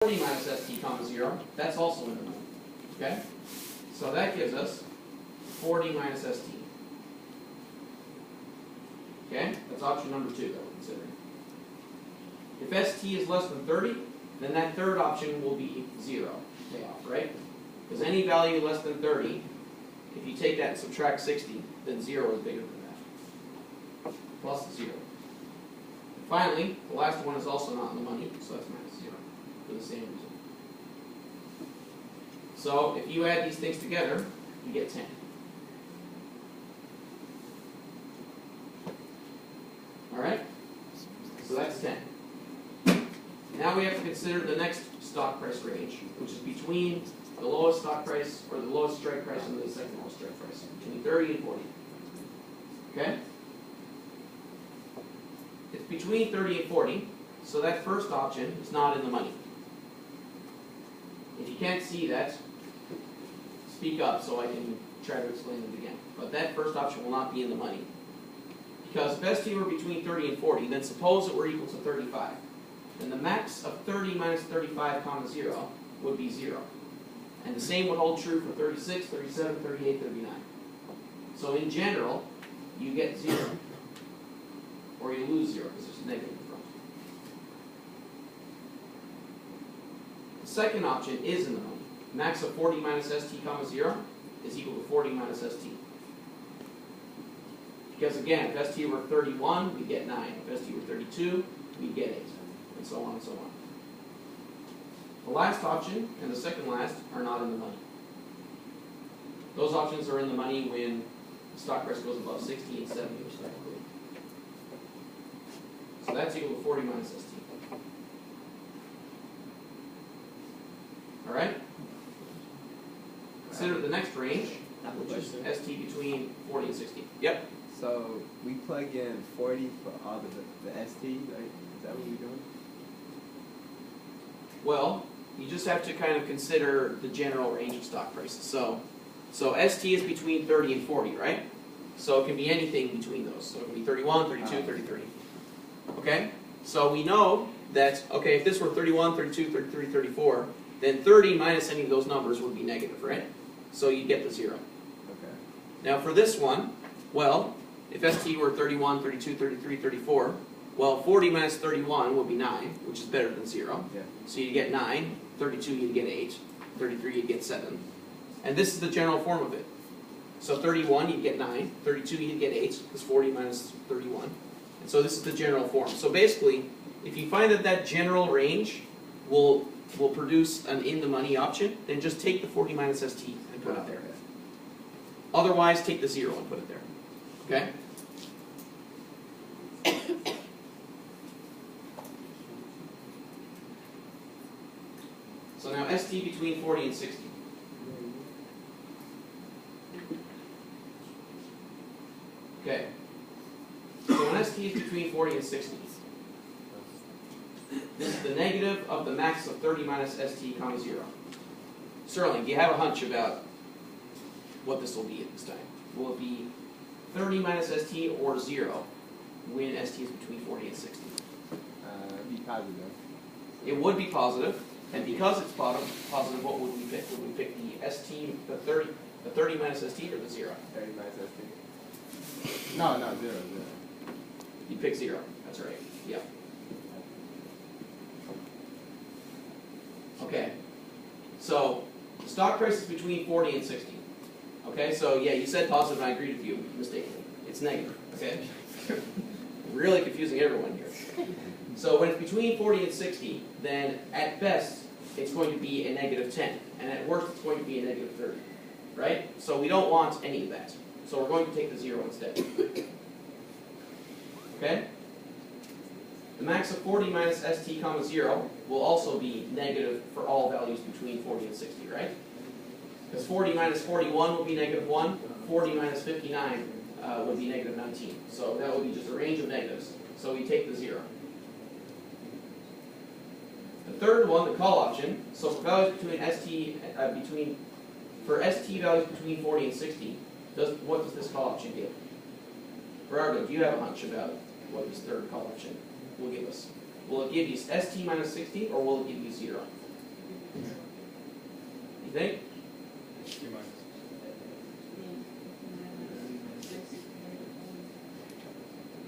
40 minus st comma 0, that's also in the money. Okay? So that gives us 40 minus st. Okay? That's option number 2 that we're considering. If st is less than 30, then that third option will be 0 payoff, right? Because any value less than 30, if you take that and subtract 60, then 0 is bigger than that. Plus 0. And finally, the last one is also not in the money, so that's minus 0 for the same reason. So if you add these things together, you get 10. Alright? So that's 10. Now we have to consider the next stock price range, which is between the lowest stock price, or the lowest strike price, and the second lowest strike price, between 30 and 40. Okay? It's between 30 and 40, so that first option is not in the money. If you can't see that, speak up so I can try to explain it again. But that first option will not be in the money. Because if st were between 30 and 40, then suppose it were equal to 35. Then the max of 30 minus 35 comma 0 would be 0. And the same would hold true for 36, 37, 38, 39. So in general, you get 0. Or you lose 0 because there's a negative in front. The second option is in the money. Max of 40 minus st comma 0 is equal to 40 minus st. Because again, if st were 31, we'd get 9. If st were 32, we'd get 8. And so on and so on. The last option and the second last are not in the money. Those options are in the money when the stock price goes above 60 and 70 respectively. So that's equal to 40 minus st. Alright? Consider the next range, which is st between 40 and 60. Yep? So we plug in 40 for all the st, right? Is that what we're doing? Well, you just have to kind of consider the general range of stock prices. So st is between 30 and 40, right? So it can be anything between those. So it can be 31, 32, 33. Okay? So we know that, okay, if this were 31, 32, 33, 34, then 30 minus any of those numbers would be negative, right? So you get the 0. Okay. Now for this one, well, if st were 31, 32, 33, 34, well, 40 minus 31 would be 9, which is better than 0. Yeah. So you get 9, 32 you'd get 8, 33 you'd get 7. And this is the general form of it. So 31 you'd get 9, 32 you'd get 8, because 40 minus 31. And so this is the general form. So basically, if you find that that general range will produce an in the money option, then just take the 40 minus st and put it there. Otherwise, take the 0 and put it there. Okay? So now st between 40 and 60. Okay. So when st is between 40 and 60, this is the negative of the max of 30 minus st comma 0. Sterling, do you have a hunch about what this will be at this time? Will it be 30 minus st or 0 when st is between 40 and 60? Be positive. It would be positive, and because it's positive, what would we pick? Would we pick the st, the 30 minus st, or the 0? 30 minus st. No, 0. You pick 0. That's right. Yeah. Okay. So the stock price is between 40 and 60. Okay. So yeah, you said positive, and I agreed with you mistakenly. It's negative. Okay. Really confusing everyone here. So when it's between 40 and 60, then at best it's going to be a negative 10, and at worst it's going to be a negative 30. Right? So we don't want any of that. So we're going to take the 0 instead. Okay? The max of 40 minus st comma 0 will also be negative for all values between 40 and 60, right? Because 40 minus 41 will be negative 1, 40 minus 59 would be negative 19. So that would be just a range of negatives. So we take the 0. The third one, the call option, so for values between for st values between 40 and 60, what does this call option give? Gerardo, do you have a hunch about what this third call option will give us? Will it give you st minus 60, or will it give you 0? You think?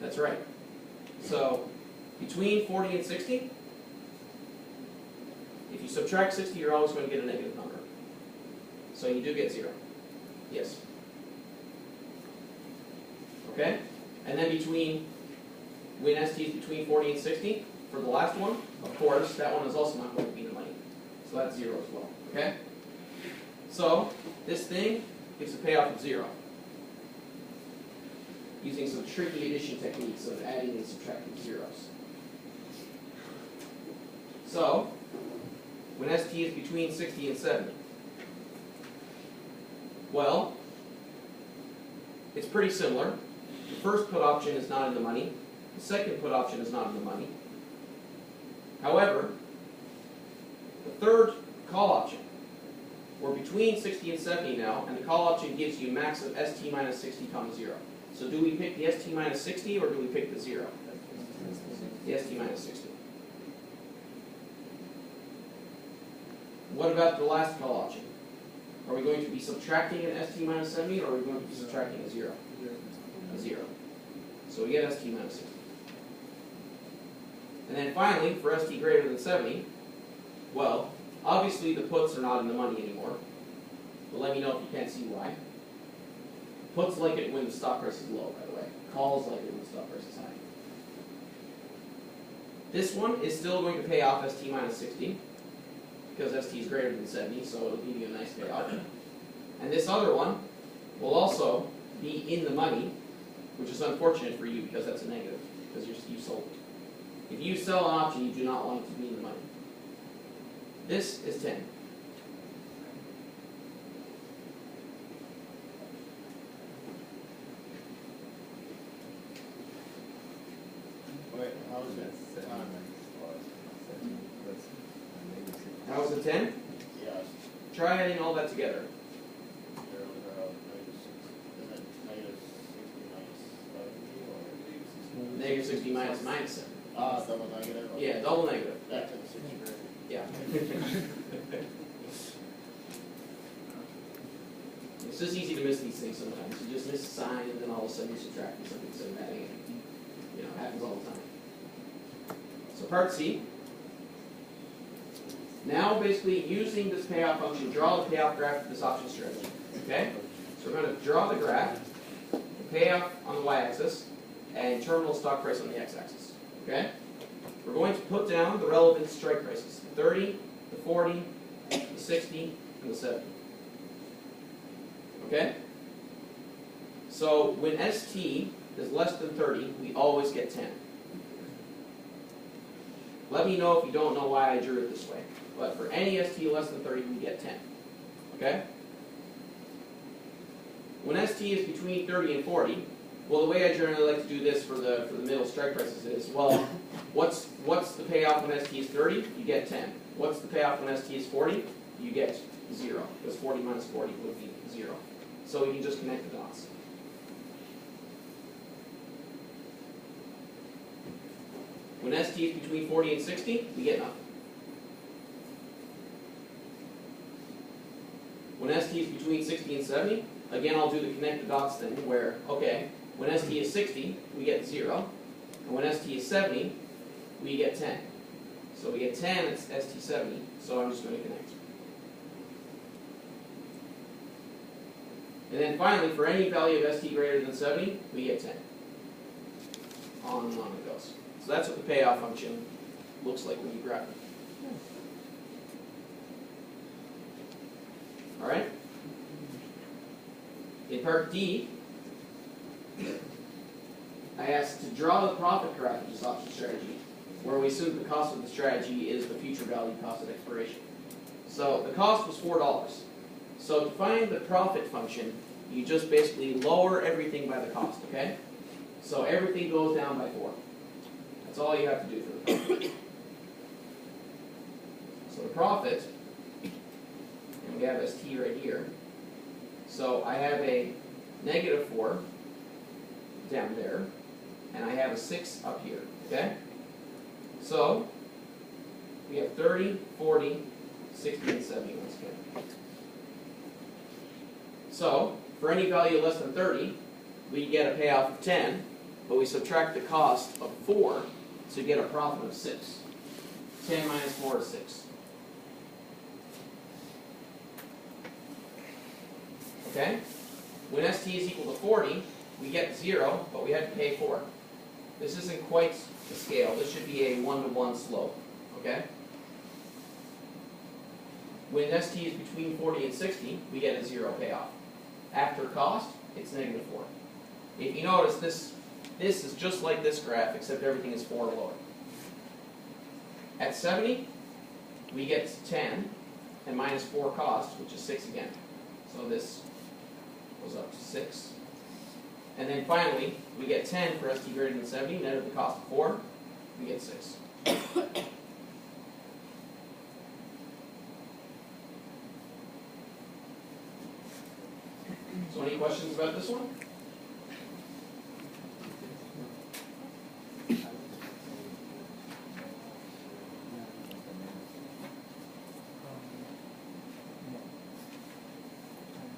That's right. So, between 40 and 60, if you subtract 60, you're always going to get a negative number. So you do get 0. Yes. Okay? And then when ST is between 40 and 60, for the last one, of course, that one is also not going to be the money. So that's 0 as well. Okay? So, this thing gives a payoff of 0. Using some tricky addition techniques of adding and subtracting zeros. So, when ST is between 60 and 70, well, it's pretty similar. The first put option is not in the money. The second put option is not in the money. However, the third call option, we're between 60 and 70 now, and the call option gives you max of ST minus 60 comma 0. So do we pick the ST minus 60 or do we pick the 0? The ST minus 60. What about the last call option? Are we going to be subtracting an ST minus 70 or are we going to be subtracting a 0? A 0. So we get ST minus 60. And then finally, for ST greater than 70, well, obviously the puts are not in the money anymore. But let me know if you can't see why. Puts like it when the stock price is low, by the way. Calls like it when the stock price is high. This one is still going to pay off ST minus 60 because ST is greater than 70, so it'll give you a nice payoff. And this other one will also be in the money, which is unfortunate for you because that's a negative, because you sold it. If you sell an option, you do not want it to be in the money. This is 10. Wait, how is it? How is it 10? Yes. Try adding all that together. Negative 60 minus minus 7. Double negative? Yeah, double negative. Back to the 60 grade. Yeah. It's just easy to miss these things sometimes. You just miss a sign and then all of a sudden you're subtracting something instead of adding it. You know, it happens all the time. So part C. Now basically using this payoff function, draw the payoff graph for this option strategy. Okay? So we're going to draw the graph, the payoff on the y-axis, and terminal stock price on the x-axis. Okay? We're going to put down the relevant strike prices. The 30, the 40, the 60, and the 70. Okay? So when ST is less than 30, we always get 10. Let me know if you don't know why I drew it this way. But for any ST less than 30, we get 10. Okay? When ST is between 30 and 40, well, the way I generally like to do this for the middle strike prices is, well, what's the payoff when ST is 30? You get 10. What's the payoff when ST is 40? You get 0, because 40 minus 40 would be 0. So we can just connect the dots. When ST is between 40 and 60, we get nothing. When ST is between 60 and 70, again I'll do the connect the dots thing where, okay, when ST is 60, we get 0. And when ST is 70, we get 10. So we get 10, it's ST 70, so I'm just going to connect. And then finally, for any value of ST greater than 70, we get 10. On and on it goes. So that's what the payoff function looks like when you graph it. All right? In part D, I asked to draw the profit graph of this option strategy, where we assume the cost of the strategy is the future value cost at expiration. So the cost was $4. So to find the profit function, you just basically lower everything by the cost, okay? So everything goes down by 4. That's all you have to do for the profit. So the profit, and we have ST right here. So I have a negative 4 down there, and I have a 6 up here, okay? So we have 30, 40, 60, and 70 once again. So, for any value less than 30, we get a payoff of 10, but we subtract the cost of 4, so you get a profit of 6. 10 minus 4 is 6. Okay? When ST is equal to 40, we get 0, but we had to pay 4. This isn't quite the scale. This should be a 1-to-1 slope. Okay? When ST is between 40 and 60, we get a 0 payoff. After cost, it's negative 4. If you notice, this is just like this graph, except everything is 4 or lower. At 70, we get 10, and minus 4 cost, which is 6 again. So this goes up to 6. And then finally, we get 10 for ST greater than 70, net of the cost of 4, we get 6. So any questions about this one?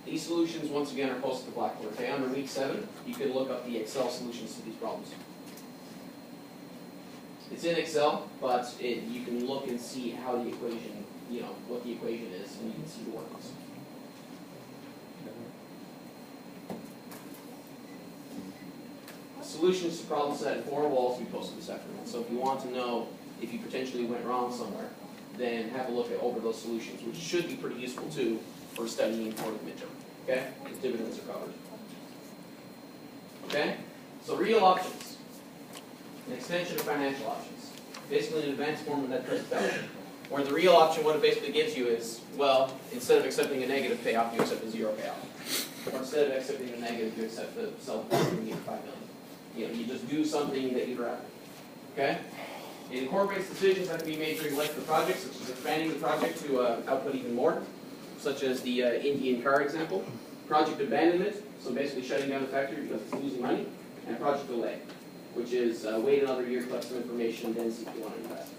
These solutions, once again, are posted to Blackboard. Okay, under week 7, you can look up the Excel solutions to these problems. It's in Excel, but you can look and see how the equation, what the equation is, and you can see the workings. Solutions to problem set 4 will also be posted this afternoon. So if you want to know if you potentially went wrong somewhere, then have a look over those solutions, which should be pretty useful too for studying for the midterm. Okay? Because dividends are covered. Okay? So real options. An extension of financial options. Basically an advanced form of net present value. Where the real option, what it basically gives you is, well, instead of accepting a negative payoff, you accept a 0 payoff. Or instead of accepting a negative, you accept the self-value and you get 5 million. You just do something that you'd rather. Okay? It incorporates decisions that can be made during the life of the project, such as expanding the project to output even more, such as the Indian car example. Project abandonment, so basically shutting down the factory because it's losing money. And project delay, which is wait another year, collect some information, and then see if you want to invest.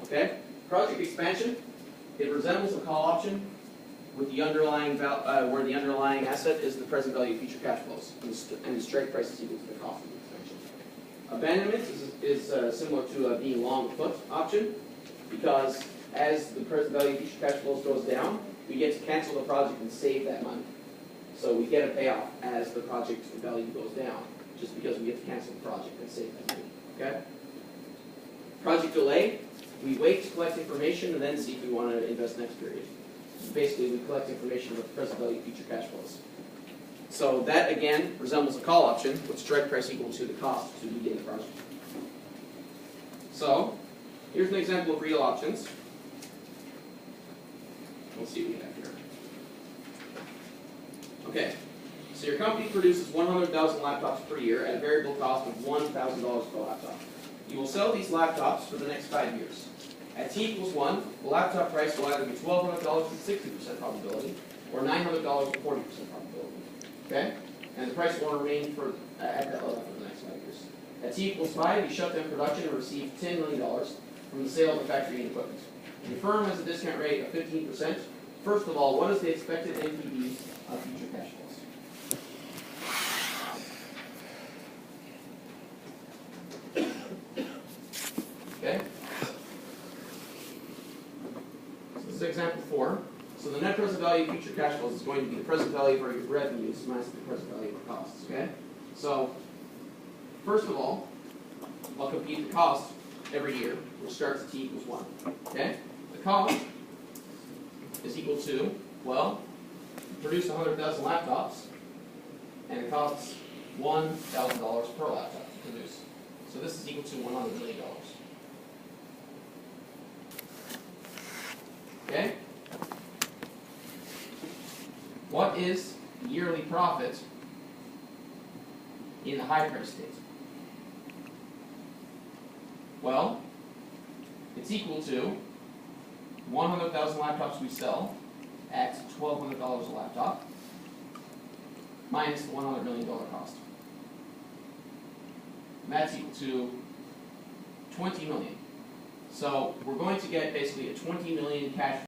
Okay? Project expansion, it resembles a call option with the underlying where the underlying asset is the present value of future cash flows, and the strike price is equal to the cost of the expansion. Abandonment is similar to being long put option, because as the present value of future cash flows goes down, we get to cancel the project and save that money. So we get a payoff as the project value goes down, just because we get to cancel the project and save that money. Okay? Project delay, we wait to collect information and then see if we want to invest next period. Basically, we collect information about the present value of future cash flows. So that, again, resembles a call option with strike price equal to the cost to begin the project. So, here's an example of real options. We'll see what we have here. Okay, so your company produces 100,000 laptops per year at a variable cost of $1,000 per laptop. You will sell these laptops for the next 5 years. At t equals 1, the laptop price will either be $1,200 with 60% probability, or $900 with 40% probability. Okay? And the price will remain at that level for the next 5 years. At t equals 5, you shut down production and receive $10 million from the sale of the factory and equipment. Your firm has a discount rate of 15%. First of all, what is the expected NPV of future cash flows? Okay? This is example 4. So the net present value of future cash flows is going to be the present value of our revenues minus the present value of our costs. Okay? So, first of all, I'll compute the cost every year, which starts at t equals 1. Okay? The cost is equal to, well, produce 100,000 laptops, and it costs $1,000 per laptop to produce. So this is equal to $100 million. Okay? What is the yearly profit in the high price state? Well, it's equal to 100,000 laptops we sell at $1,200 a laptop minus the $100 million cost. And that's equal to 20 million. So we're going to get basically a 20 million cash